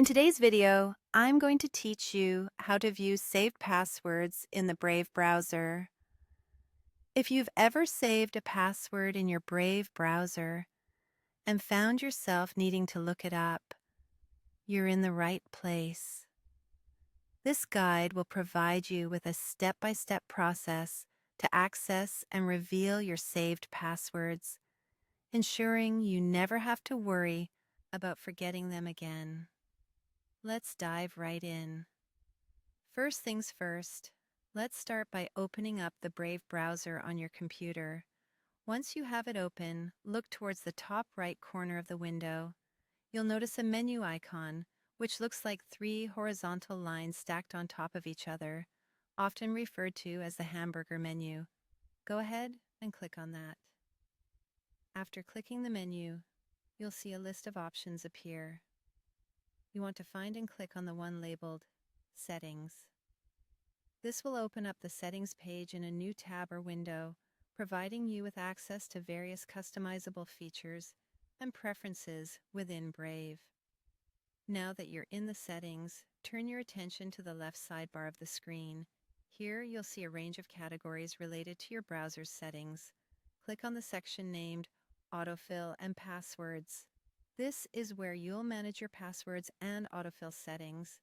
In today's video, I'm going to teach you how to view saved passwords in the Brave browser. If you've ever saved a password in your Brave browser and found yourself needing to look it up, you're in the right place. This guide will provide you with a step-by-step process to access and reveal your saved passwords, ensuring you never have to worry about forgetting them again. Let's dive right in. First things first, let's start by opening up the Brave browser on your computer. Once you have it open, look towards the top right corner of the window. You'll notice a menu icon, which looks like three horizontal lines stacked on top of each other, often referred to as the hamburger menu. Go ahead and click on that. After clicking the menu, you'll see a list of options appear. You want to find and click on the one labeled Settings. This will open up the Settings page in a new tab or window, providing you with access to various customizable features and preferences within Brave. Now that you're in the settings, turn your attention to the left sidebar of the screen. Here you'll see a range of categories related to your browser's settings. Click on the section named Autofill and Passwords. This is where you'll manage your passwords and autofill settings.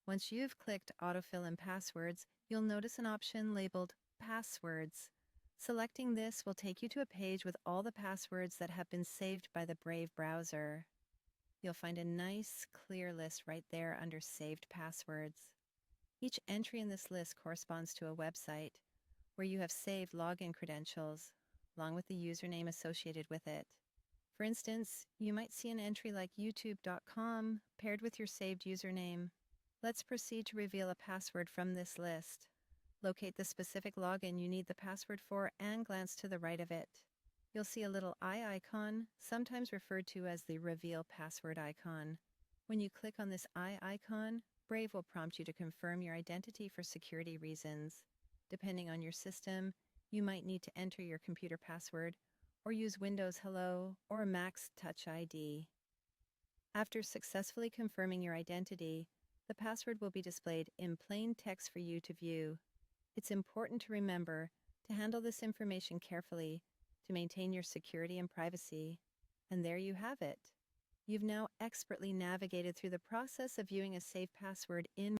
Once you've clicked Autofill and Passwords, you'll notice an option labeled Passwords. Selecting this will take you to a page with all the passwords that have been saved by the Brave browser. You'll find a nice, clear list right there under Saved Passwords. Each entry in this list corresponds to a website where you have saved login credentials, along with the username associated with it. For instance, you might see an entry like youtube.com paired with your saved username. Let's proceed to reveal a password from this list. Locate the specific login you need the password for and glance to the right of it. You'll see a little eye icon, sometimes referred to as the Reveal Password icon. When you click on this eye icon, Brave will prompt you to confirm your identity for security reasons. Depending on your system, you might need to enter your computer password or use Windows Hello or Mac's Touch ID. After successfully confirming your identity, the password will be displayed in plain text for you to view. It's important to remember to handle this information carefully to maintain your security and privacy. And there you have it. You've now expertly navigated through the process of viewing a safe password in